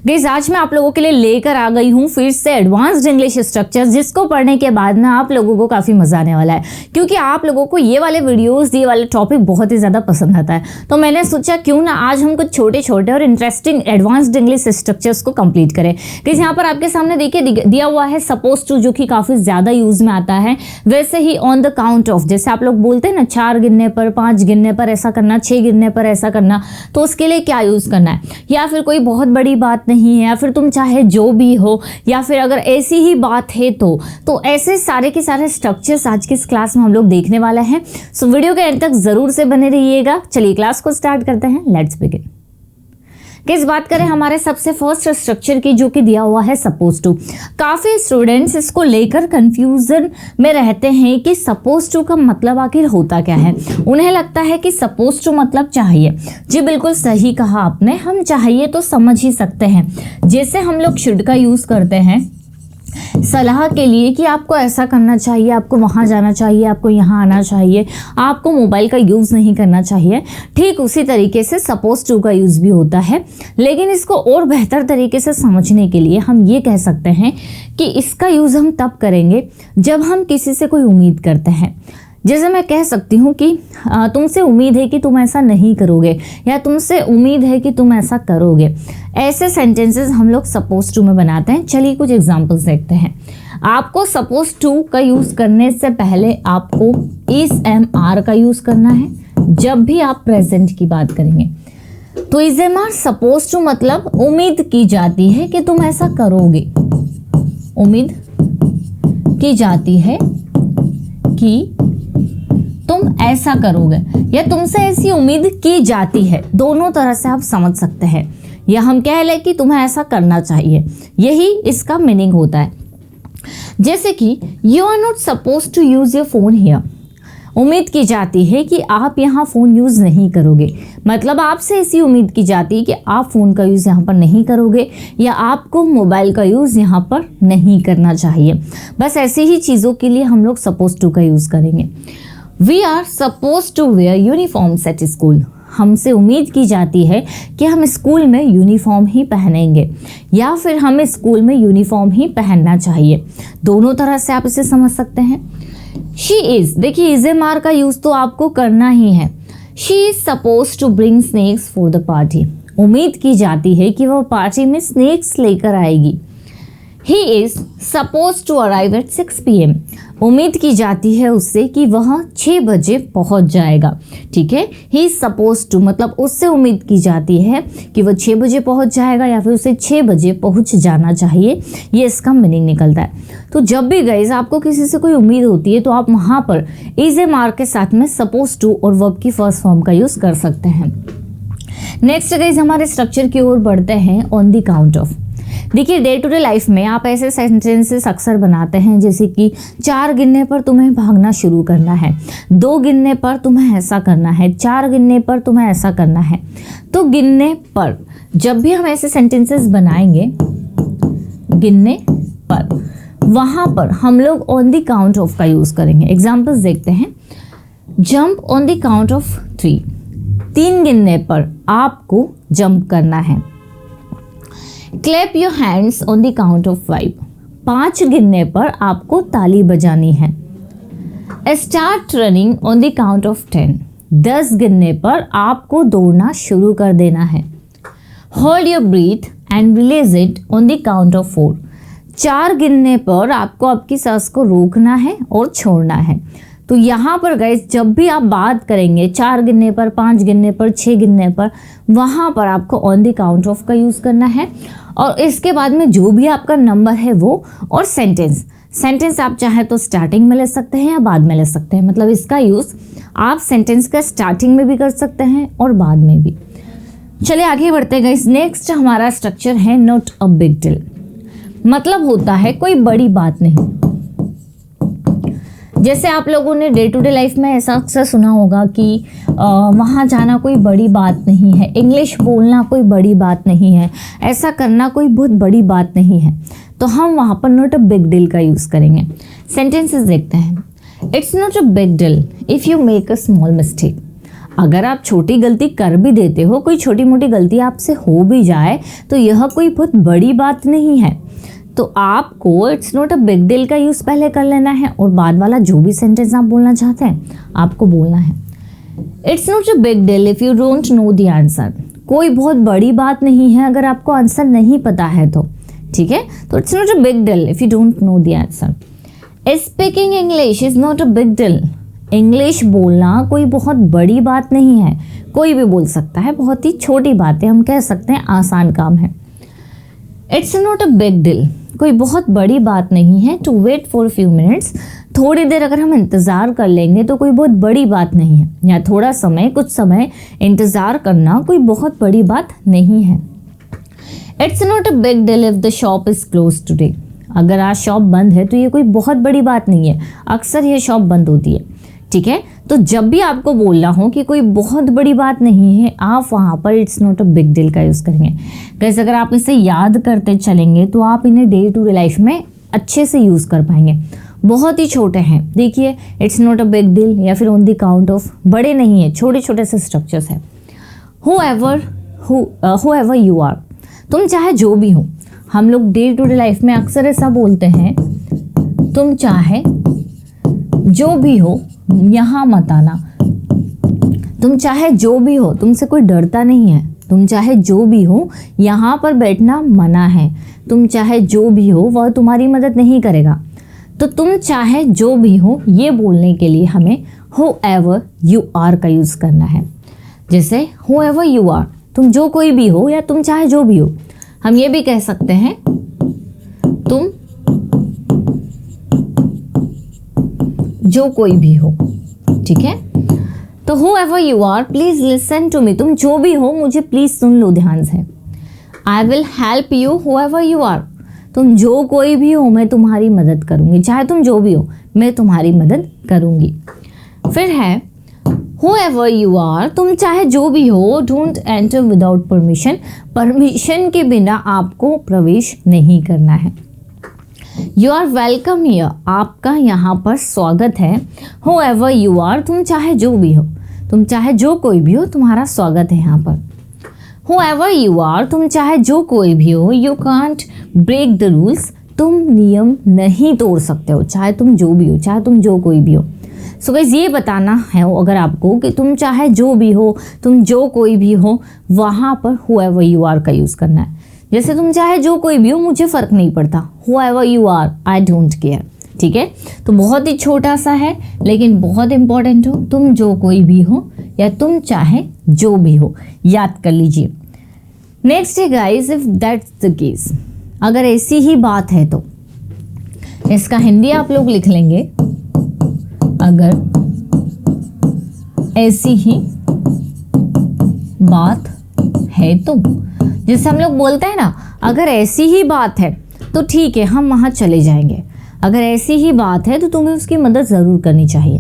Guys आज मैं आप लोगों के लिए लेकर आ गई हूँ फिर से एडवांस्ड इंग्लिश स्ट्रक्चर्स, जिसको पढ़ने के बाद ना आप लोगों को काफ़ी मज़ा आने वाला है, क्योंकि आप लोगों को ये वाले वीडियोस, ये वाले टॉपिक बहुत ही ज़्यादा पसंद आता है। तो मैंने सोचा क्यों ना आज हम कुछ छोटे छोटे और इंटरेस्टिंग एडवांस्ड इंग्लिश स्ट्रक्चर्स को कंप्लीट करें। गाइस यहाँ पर आपके सामने देखिए दिया हुआ है सपोज टू, जो कि काफ़ी ज़्यादा यूज़ में आता है। वैसे ही ऑन द काउंट ऑफ, जैसे आप लोग बोलते हैं ना 4 गिनने पर, 5 गिनने पर ऐसा करना, 6 गिनने पर ऐसा करना, तो उसके लिए क्या यूज़ करना है। या फिर कोई बहुत बड़ी बात नहीं है, या फिर तुम चाहे जो भी हो, या फिर अगर ऐसी ही बात है तो ऐसे सारे के सारे स्ट्रक्चर्स आज की इस क्लास में हम लोग देखने वाले हैं। सो वीडियो के एंड तक जरूर से बने रहिएगा। चलिए क्लास को स्टार्ट करते हैं, लेट्स बिगिन। किस बात करें हमारे सबसे फर्स्ट स्ट्रक्चर की, जो कि दिया हुआ है सपोज टू। काफ़ी स्टूडेंट्स इसको लेकर कंफ्यूजन में रहते हैं कि सपोज टू का मतलब आखिर होता क्या है। उन्हें लगता है कि सपोज टू मतलब चाहिए। जी बिल्कुल सही कहा आपने, हम चाहिए तो समझ ही सकते हैं। जैसे हम लोग शुड का यूज़ करते हैं सलाह के लिए कि आपको ऐसा करना चाहिए, आपको वहाँ जाना चाहिए, आपको यहाँ आना चाहिए, आपको मोबाइल का यूज़ नहीं करना चाहिए, ठीक उसी तरीके से सपोज टू का यूज़ भी होता है। लेकिन इसको और बेहतर तरीके से समझने के लिए हम ये कह सकते हैं कि इसका यूज़ हम तब करेंगे जब हम किसी से कोई उम्मीद करते हैं। जैसे मैं कह सकती हूँ कि तुमसे उम्मीद है कि तुम ऐसा नहीं करोगे, या तुमसे उम्मीद है कि तुम ऐसा करोगे। ऐसे सेंटेंसेस हम लोग सपोज टू में बनाते हैं। चलिए कुछ एग्जांपल्स देखते हैं। आपको सपोज टू का यूज़ करने से पहले आपको इज एम आर का यूज़ करना है जब भी आप प्रेजेंट की बात करेंगे। तो is am are suppose to मतलब उम्मीद की जाती है कि तुम ऐसा करोगे। उम्मीद की जाती है कि तुम ऐसा करोगे, या तुमसे ऐसी उम्मीद की जाती है। दोनों तरह से आप समझ सकते हैं, या हम कह लें कि तुम्हें ऐसा करना चाहिए। यही इसका मीनिंग होता है। जैसे कि you are not suppose to use your phone here. उम्मीद की जाती है कि आप यहाँ फ़ोन यूज़ नहीं करोगे, मतलब आपसे ऐसी उम्मीद की जाती है कि आप फ़ोन का यूज़ यहाँ पर नहीं करोगे, या आपको मोबाइल का यूज़ यहाँ पर नहीं करना चाहिए। बस ऐसी ही चीज़ों के लिए हम लोग सपोज टू का यूज़ करेंगे। We are suppose to wear uniforms at school. हमसे उम्मीद की जाती है कि हम स्कूल में यूनिफॉर्म ही पहनेंगे, या फिर हमें स्कूल में यूनिफॉर्म ही पहनना चाहिए। दोनों तरह से आप इसे समझ सकते हैं। शी इज़, देखिए इज एम आर का यूज़ तो आपको करना ही है। She is suppose to bring snacks for the party. उम्मीद की जाती है कि वह पार्टी में स्नैक्स लेकर आएगी। He is supposed to arrive at 6 PM. उम्मीद की जाती है उससे कि वह 6 बजे पहुंच जाएगा। ठीक है, He is supposed to मतलब उससे उम्मीद की जाती है कि वह 6 बजे पहुंच जाएगा, या फिर उसे 6 बजे पहुंच जाना चाहिए। ये इसका मीनिंग निकलता है। तो जब भी गाइस आपको किसी से कोई उम्मीद होती है, तो आप वहाँ पर इज एम आर के साथ में सपोज टू और वर्ब की फर्स्ट फॉर्म का यूज़ कर सकते हैं। नेक्स्ट गाइस हमारे स्ट्रक्चर की ओर बढ़ते हैं, ऑन द काउंट ऑफ। देखिए डे टू डे लाइफ में आप ऐसे सेंटेंसेस अक्सर बनाते हैं, जैसे कि 4 गिनने पर तुम्हें भागना शुरू करना है, 2 गिनने पर तुम्हें ऐसा करना है, 4 गिनने पर तुम्हें ऐसा करना है। तो गिनने पर, जब भी हम ऐसे सेंटेंसेस बनाएंगे गिनने पर, वहाँ पर हम लोग ऑन द काउंट ऑफ का यूज़ करेंगे। एग्जाम्पल्स देखते हैं। Jump on the count of 3। 3 गिनने पर आपको जंप करना है। Clap your hands on the count of 5। 5 गिनने पर आपको ताली बजानी है। Start running on the count of 10। 10 गिनने पर आपको दौड़ना शुरू कर देना है। Hold your breathe and release it on the count of 4। 4 गिनने पर आपको आपकी सांस को रोकना है और छोड़ना है। तो यहाँ पर गाइस जब भी आप बात करेंगे 4 गिनने पर, 5 गिनने पर, 6 गिनने पर, वहाँ पर आपको ऑन द काउंट ऑफ का यूज़ करना है। और इसके बाद में जो भी आपका नंबर है वो, और सेंटेंस आप चाहे तो स्टार्टिंग में ले सकते हैं या बाद में ले सकते हैं। मतलब इसका यूज़ आप सेंटेंस का स्टार्टिंग में भी कर सकते हैं और बाद में भी। चलिए आगे बढ़ते गाइस। नेक्स्ट हमारा स्ट्रक्चर है नॉट अ बिग डील। मतलब होता है कोई बड़ी बात नहीं। जैसे आप लोगों ने डे टू डे लाइफ में ऐसा अक्सर सुना होगा कि वहाँ जाना कोई बड़ी बात नहीं है, इंग्लिश बोलना कोई बड़ी बात नहीं है, ऐसा करना कोई बहुत बड़ी बात नहीं है। तो हम वहाँ पर नॉट अ बिग डील का यूज़ करेंगे। सेंटेंसेस देखते हैं। It's not a big deal if you make a small mistake. अगर आप छोटी गलती कर भी देते हो, कोई छोटी मोटी गलती आपसे हो भी जाए, तो यह कोई बहुत बड़ी बात नहीं है। तो आपको it's not a big deal का यूज़ पहले कर लेना है और बाद वाला जो भी सेंटेंस आप बोलना चाहते हैं आपको बोलना है। It's not a big deal if you don't know the answer. कोई बहुत बड़ी बात नहीं है अगर आपको आंसर नहीं पता है तो, ठीक है। तो it's not a big deal if you don't know the answer. Speaking English is not a big deal. English बोलना कोई बहुत बड़ी बात नहीं है, कोई भी बोल सकता है, बहुत ही छोटी बात है, हम कह सकते हैं आसान काम है। It's not a big deal, कोई बहुत बड़ी बात नहीं है to wait for few minutes. थोड़ी देर अगर हम इंतज़ार कर लेंगे तो कोई बहुत बड़ी बात नहीं है, या थोड़ा समय, कुछ समय इंतज़ार करना कोई बहुत बड़ी बात नहीं है। It's not a big deal if the shop is close today. अगर आज शॉप बंद है तो ये कोई बहुत बड़ी बात नहीं है, अक्सर ये शॉप बंद होती है, ठीक है। तो जब भी आपको बोलना हो कि कोई बहुत बड़ी बात नहीं है, आप वहाँ पर it's not a big deal का यूज़ करेंगे। कैसे अगर आप इसे याद करते चलेंगे तो आप इन्हें डे टू डे लाइफ में अच्छे से यूज़ कर पाएंगे। बहुत ही छोटे हैं, देखिए it's not a big deal या फिर ऑन द काउंट ऑफ, बड़े नहीं है, छोटे छोटे से स्ट्रक्चर्स हैं। whoever you are, तुम चाहे जो भी हो। हम लोग डे टू डे लाइफ में अक्सर ऐसा बोलते हैं, तुम चाहे जो भी हो यहाँ मत आना। तुम चाहे जो भी हो, तुमसे कोई डरता नहीं है। तुम चाहे जो भी हो यहाँ पर बैठना मना है। तुम चाहे जो भी हो वह तुम्हारी मदद नहीं करेगा। तो तुम चाहे जो भी हो ये बोलने के लिए हमें whoever you are का यूज़ करना है। जैसे whoever you are, तुम जो कोई भी हो या तुम चाहे जो भी हो। हम ये भी कह सकते हैं तुम जो कोई भी हो, ठीक है। तो whoever you are please listen to me, तुम जो भी हो मुझे प्लीज़ सुन लो ध्यान से। I will help you whoever you are, तुम जो कोई भी हो मैं तुम्हारी मदद करूँगी, चाहे तुम जो भी हो मैं तुम्हारी मदद करूँगी। फिर है whoever you are, तुम चाहे जो भी हो, don't enter without permission, permission के बिना आपको प्रवेश नहीं करना है। यू आर वेलकम हियर, आपका यहाँ पर स्वागत है। whoever you are, तुम चाहे जो भी हो, तुम चाहे जो कोई भी हो, तुम्हारा स्वागत है यहाँ पर। whoever you are, तुम चाहे जो कोई भी हो, you can't break the rules, तुम नियम नहीं तोड़ सकते हो, चाहे तुम जो भी हो, चाहे तुम जो कोई भी हो। सो गाइस ये बताना है अगर आपको कि तुम चाहे जो भी हो, तुम जो कोई भी हो, वहाँ पर whoever you are का यूज़ करना है। जैसे तुम चाहे जो कोई भी हो, मुझे फ़र्क नहीं पड़ता, whoever you are, I don't care, ठीक है। तो बहुत ही छोटा सा है लेकिन बहुत इंपॉर्टेंट हो, तुम जो कोई भी हो या तुम चाहे जो भी हो, याद कर लीजिए। नेक्स्ट है guys, if that's the case, अगर ऐसी ही बात है तो इसका हिंदी आप लोग लिख लेंगे, अगर ऐसी ही बात है तो। जैसे हम लोग बोलते हैं ना, अगर ऐसी ही बात है तो ठीक है हम वहाँ चले जाएंगे। अगर ऐसी ही बात है तो तुम्हें उसकी मदद ज़रूर करनी चाहिए।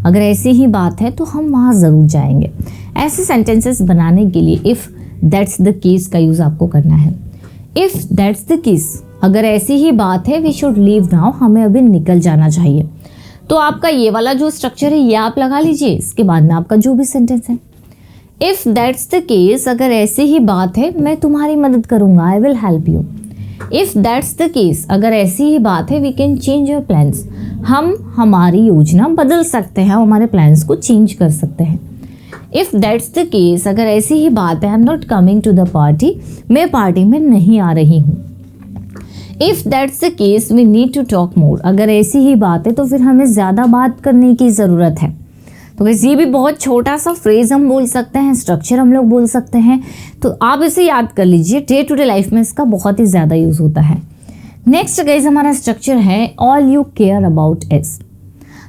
अगर ऐसी ही बात है तो हम वहाँ ज़रूर जाएंगे। ऐसे सेंटेंसेस बनाने के लिए इफ़ दैट्स द केस का यूज़ आपको करना है। इफ़ दैट्स द केस, अगर ऐसी ही बात है, वी शुड लीव नाउ, हमें अभी निकल जाना चाहिए। तो आपका ये वाला जो स्ट्रक्चर है ये आप लगा लीजिए, इसके बाद में आपका जो भी सेंटेंस है। इफ़ दैट्स द केस, अगर ऐसी ही बात है, मैं तुम्हारी मदद करूँगा, I will help you. If that's the case, अगर ऐसी ही बात है, we can change your plans, हम हमारी योजना बदल सकते हैं, हमारे प्लान्स को चेंज कर सकते हैं। इफ़ दैट्स द केस, अगर ऐसी ही बात है, I am not coming to the party, मैं पार्टी में नहीं आ रही हूँ। If that's the case, we need to talk more, अगर ऐसी ही बात है तो फिर हमें ज़्यादा बात करने की ज़रूरत है। तो वैसे ये भी बहुत छोटा सा फ्रेज हम बोल सकते हैं, स्ट्रक्चर हम लोग बोल सकते हैं, तो आप इसे याद कर लीजिए, डे टू डे लाइफ में इसका बहुत ही ज़्यादा यूज़ होता है। नेक्स्ट गाइस हमारा स्ट्रक्चर है all you care about is.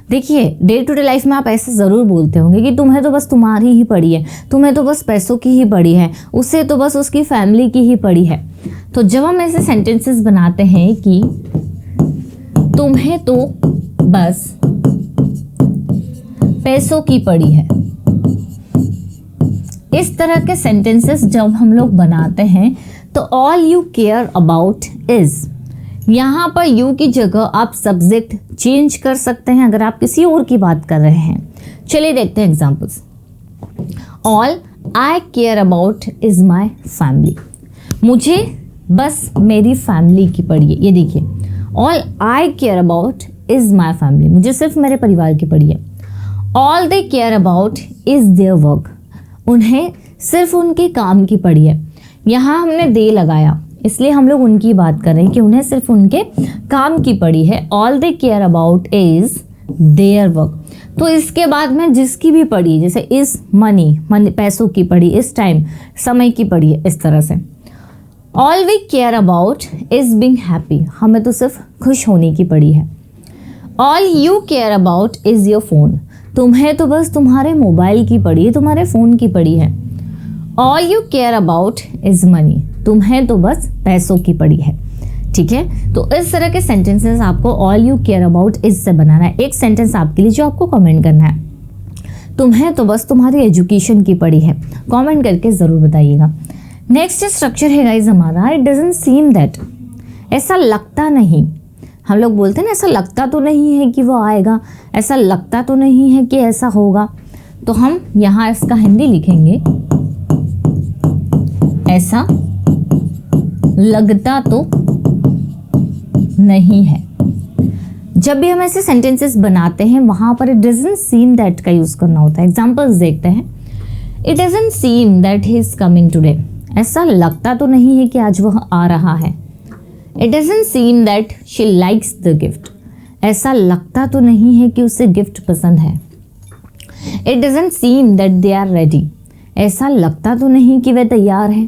देखिए डे टू डे लाइफ में आप ऐसे ज़रूर बोलते होंगे कि तुम्हें तो बस तुम्हारी ही पड़ी है, तुम्हें तो बस पैसों की ही पड़ी है, उससे तो बस उसकी फैमिली की ही पड़ी है। तो जब हम ऐसे सेंटेंसेस बनाते हैं कि तुम्हें तो बस पैसों की पड़ी है, इस तरह के सेंटेंसेस जब हम लोग बनाते हैं तो all you care about is, यहाँ पर यू की जगह आप सब्जेक्ट चेंज कर सकते हैं अगर आप किसी और की बात कर रहे हैं। चलिए देखते हैं examples. All I care about is my family. मुझे बस मेरी फैमिली की पड़ी है। ये देखिए, all I care about is my family, मुझे सिर्फ मेरे परिवार की पड़ी है। All they care about is their work, उन्हें सिर्फ उनके काम की पड़ी है। यहाँ हमने दे लगाया, इसलिए हम लोग उनकी बात कर रहे हैं कि उन्हें सिर्फ उनके काम की पड़ी है। All they care about is their work. तो इसके बाद में जिसकी भी पड़ी, जैसे इस मनी पैसों की पड़ी, इस टाइम समय की पड़ी है, इस तरह से। All we care about is being happy, हमें तो सिर्फ खुश होने की पड़ी है। All you care about is your phone, तुम्हें तो बस तुम्हारे मोबाइल की पड़ी है, तुम्हारे फ़ोन की पड़ी है। All you care about is money, तुम्हें तो बस पैसों की पड़ी है। ठीक है, तो इस तरह के सेंटेंसेस आपको all you care about is से बनाना है। एक सेंटेंस आपके लिए जो आपको कमेंट करना है, तुम्हें तो बस तुम्हारी एजुकेशन की पड़ी है, कमेंट करके ज़रूर बताइएगा। नेक्स्ट स्ट्रक्चर है गाइज हमारा, इट डजंट सीम दैट, ऐसा लगता नहीं। हम लोग बोलते हैं ना, ऐसा लगता तो नहीं है कि वो आएगा, ऐसा लगता तो नहीं है कि ऐसा होगा। तो हम यहाँ इसका हिंदी लिखेंगे, ऐसा लगता तो नहीं है। जब भी हम ऐसे सेंटेंसेस बनाते हैं वहाँ पर इट डजंट सीम दैट का यूज़ करना होता है। एग्जाम्पल्स देखते हैं। It doesn't seem that he is coming today, ऐसा लगता तो नहीं है कि आज वह आ रहा है। It doesn't seem that she likes the gift, ऐसा लगता तो नहीं है कि उसे गिफ्ट पसंद है। It doesn't seem that they are ready, ऐसा लगता तो नहीं कि वे तैयार हैं।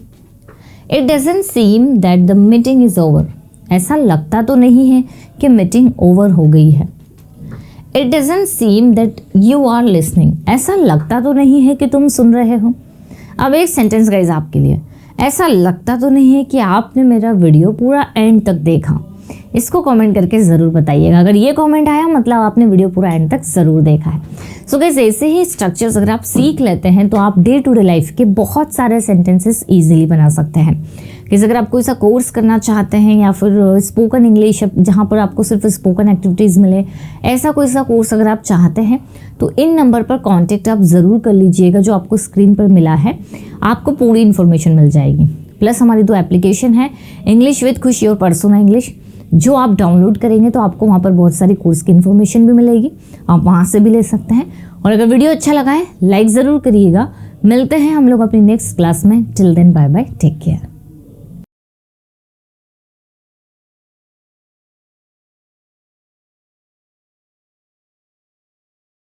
It doesn't seem that the meeting is over, ऐसा लगता तो नहीं है कि मीटिंग ओवर हो गई है। It doesn't seem that you are listening, ऐसा लगता तो नहीं है कि तुम सुन रहे हो। अब एक सेंटेंस गाइज आपके लिए, ऐसा लगता तो नहीं है कि आपने मेरा वीडियो पूरा एंड तक देखा। इसको कमेंट करके ज़रूर बताइएगा। अगर ये कमेंट आया मतलब आपने वीडियो पूरा एंड तक ज़रूर देखा है। सो गाइस, ऐसे ही स्ट्रक्चर्स अगर आप सीख लेते हैं तो आप डे टू डे लाइफ के बहुत सारे सेंटेंसेस ईजिली बना सकते हैं। जैसे अगर आप कोई सा कोर्स करना चाहते हैं या फिर स्पोकन इंग्लिश जहाँ पर आपको सिर्फ स्पोकन एक्टिविटीज़ मिले, ऐसा कोई सा कोर्स अगर आप चाहते हैं तो इन नंबर पर कांटेक्ट आप ज़रूर कर लीजिएगा जो आपको स्क्रीन पर मिला है, आपको पूरी इन्फॉर्मेशन मिल जाएगी। प्लस हमारी 2 एप्लीकेशन है, इंग्लिश विद खुशी और पर्सोना इंग्लिश, जो आप डाउनलोड करेंगे तो आपको वहाँ पर बहुत सारी कोर्स की इन्फॉर्मेशन भी मिलेगी, आप वहाँ से भी ले सकते हैं। और अगर वीडियो अच्छा लगा है लाइक ज़रूर करिएगा। मिलते हैं हम लोग अपनी नेक्स्ट क्लास में। Till then bye bye, take care.